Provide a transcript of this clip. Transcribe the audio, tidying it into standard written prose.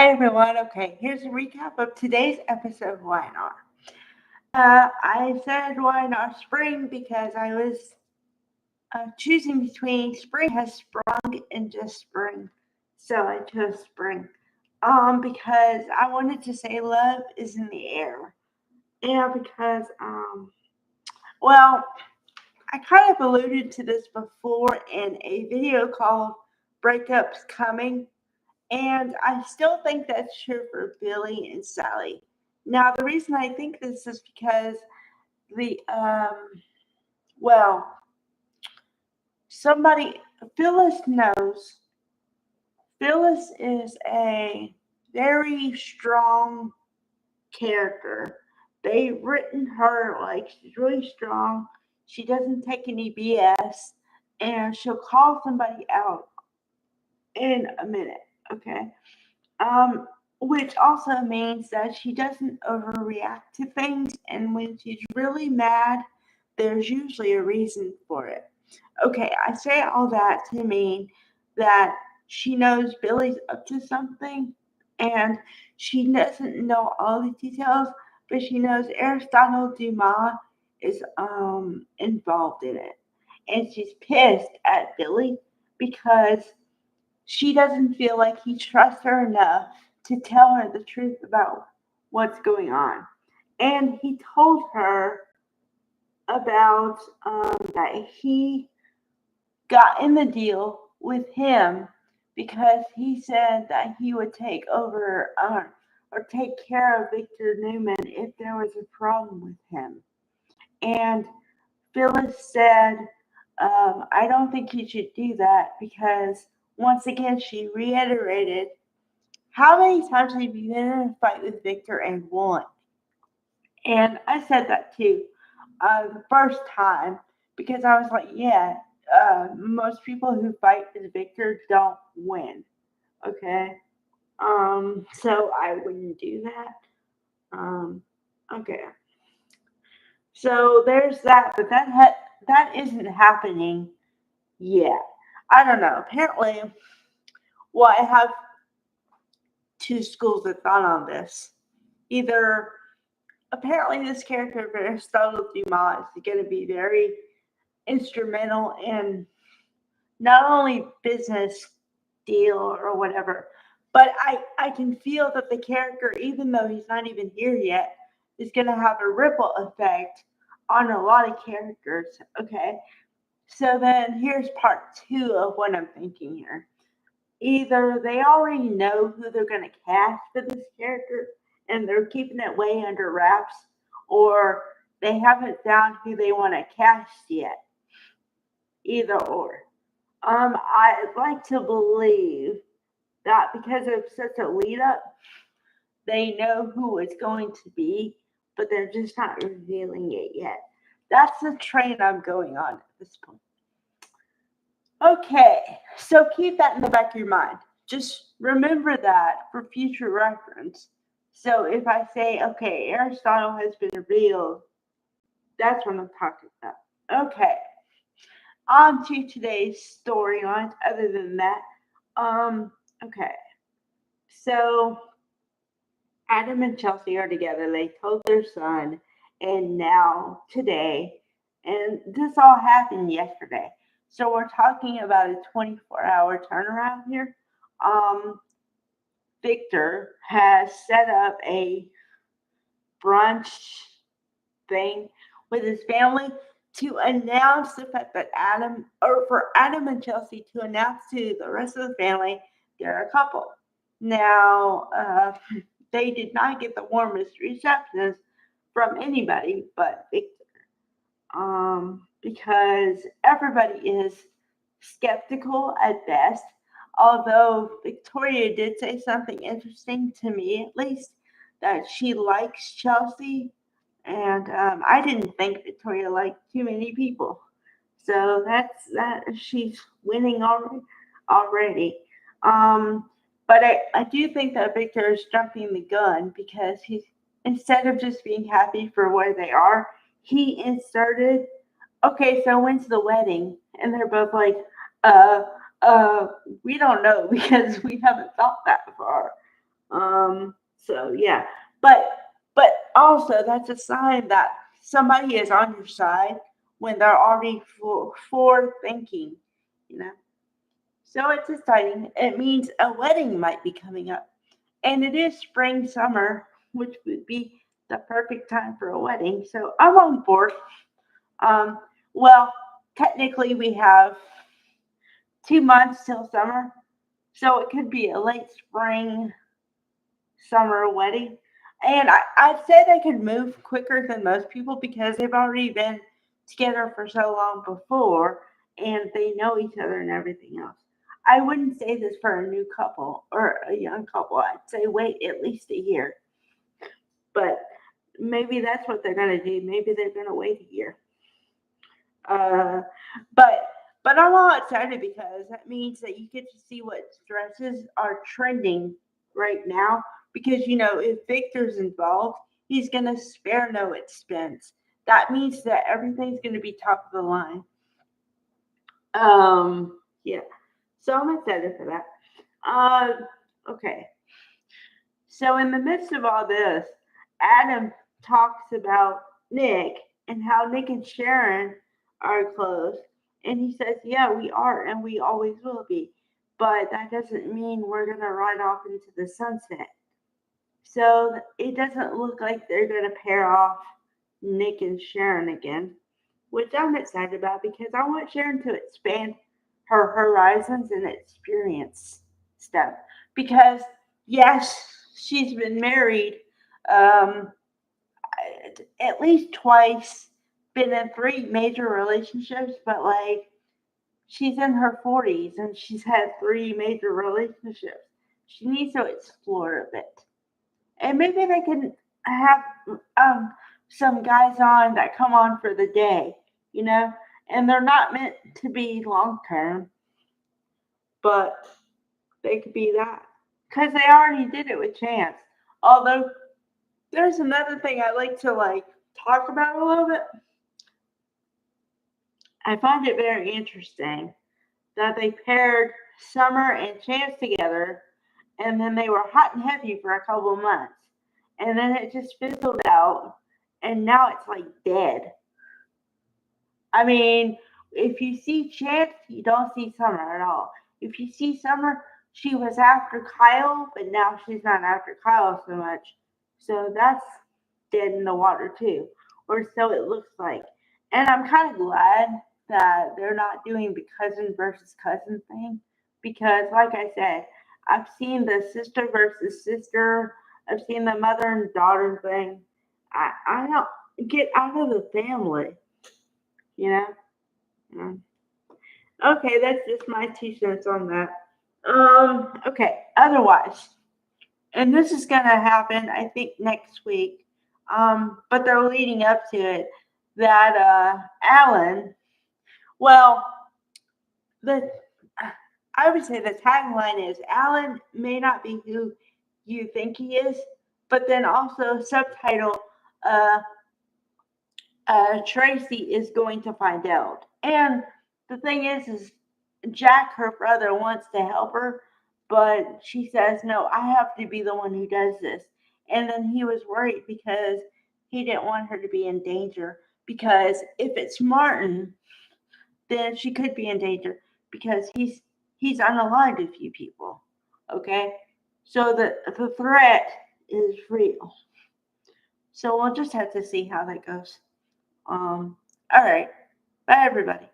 Hi everyone. Okay, here's a recap of today's episode of Y&R. I said Y&R Spring because I was choosing between Spring has sprung and just spring, so I chose Spring. Because I wanted to say love is in the air, and because well, I kind of alluded to this before in a video called "Breakups Coming." And I still think that's true for Billy and Sally. Now, the reason I think this is because the, well, somebody, Phyllis knows. Phyllis is a very strong character. They've written her like she's really strong. She doesn't take any BS, and she'll call somebody out in a minute. Okay. Um, which also means that she doesn't overreact to things, and when she's really mad, there's usually a reason for it. Okay, I say all that to mean that she knows Billy's up to something, and she doesn't know all the details, but she knows Aristotle Dumas is involved in it, and she's pissed at Billy because she doesn't feel like he trusts her enough to tell her the truth about what's going on. And he told her about that he got in the deal with him because he said that he would take over or take care of Victor Newman if there was a problem with him. And Phyllis said, I don't think you should do that because once again she reiterated, how many times have you been in a fight with Victor and won? And I said that too the first time because I was like, yeah, most people who fight with Victor don't win. Okay. So I wouldn't do that. Okay. So there's that, but that isn't happening yet. I don't know. Apparently, well, I have two schools of thought on this. Either apparently this character of Aristotle Dumas is going to be very instrumental in not only business deal or whatever, but I can feel that the character, even though he's not even here yet, is going to have a ripple effect on a lot of characters. Okay, so then here's part two of what I'm thinking here. Either they already know who they're going to cast for this character and they're keeping it way under wraps, or they haven't found who they want to cast yet. Either or. I'd like to believe that because of such a lead up, they know who it's going to be, but they're just not revealing it yet. That's the train I'm going on at this point. Okay, so keep that in the back of your mind. Just remember that for future reference. So if I say, okay, Aristotle has been revealed, that's what I'm talking about. Okay, on to today's storylines. Other than that, okay, so Adam and Chelsea are together. They told their son, and now today, and this all happened yesterday. So we're talking about a 24-hour turnaround here. Um, Victor has set up a brunch thing with his family to announce the fact that or for Adam and Chelsea to announce to the rest of the family they're a couple. Now, they did not get the warmest receptions from anybody but Victor, because everybody is skeptical at best. Although Victoria did say something interesting to me, at least, that she likes Chelsea, and I didn't think Victoria liked too many people. So that's that. She's winning already. But I do think that Victor is jumping the gun because he's instead of just being happy for where they are, he inserted, okay, so when's the wedding? And they're both like, uh, we don't know because we haven't thought that far. So yeah, but also that's a sign that somebody is on your side when they're already forward thinking, you know. So it's exciting. It means a wedding might be coming up, and it is spring summer, which would be the perfect time for a wedding. So I'm on board. Um, well, technically we have 2 months till summer, so it could be a late spring summer wedding. And I'd say they could move quicker than most people because they've already been together for so long before and they know each other and everything else. I wouldn't say this for a new couple or a young couple. I'd say wait at least a year. But maybe that's what they're going to do. Maybe they're going to wait a year. Uh, but but I'm all excited because that means that you get to see what dresses are trending right now. Because if Victor's involved, he's gonna spare no expense. That means that everything's gonna be top of the line. Yeah. So I'm excited for that. Okay. So in the midst of all this, Adam talks about Nick and how Nick and Sharon are close. And he says, yeah, we are and we always will be. But that doesn't mean we're going to ride off into the sunset. So it doesn't look like they're going to pair off Nick and Sharon again, which I'm excited about because I want Sharon to expand her horizons and experience stuff. Because, yes, she's been married um, at least twice, been in 3 major relationships, but like she's in her 40s and she's had 3 major relationships. She needs to explore a bit. And maybe they can have um, some guys on that come on for the day, you know, and they're not meant to be long term, but they could be that because they already did it with Chance. Although there's another thing I like to talk about a little bit. I find it very interesting that they paired Summer and Chance together, and then they were hot and heavy for a couple of months, and then it just fizzled out, and now it's like dead. I mean, if you see Chance, you don't see Summer at all. If you see Summer, she was after Kyle, but now she's not after Kyle so much. So that's dead in the water too, or so it looks like. And I'm kind of glad that they're not doing the cousin versus cousin thing because, like I said, I've seen the sister versus sister. I've seen the mother and daughter thing. I don't get out of the family, you know. Mm. Okay, that's just my 2 cents on that. Okay, otherwise, and this is gonna happen, I think, next week. But they're leading up to it. That Alan, well, the I would say the tagline is Alan may not be who you think he is, but then also subtitle uh, Tracy is going to find out. And the thing is Jack, her brother, wants to help her, but she says, no, I have to be the one who does this. And then he was worried because he didn't want her to be in danger. Because if it's Martin, then she could be in danger because he's unaligned a few people. Okay? So the threat is real. So we'll just have to see how that goes. All right. Bye, everybody.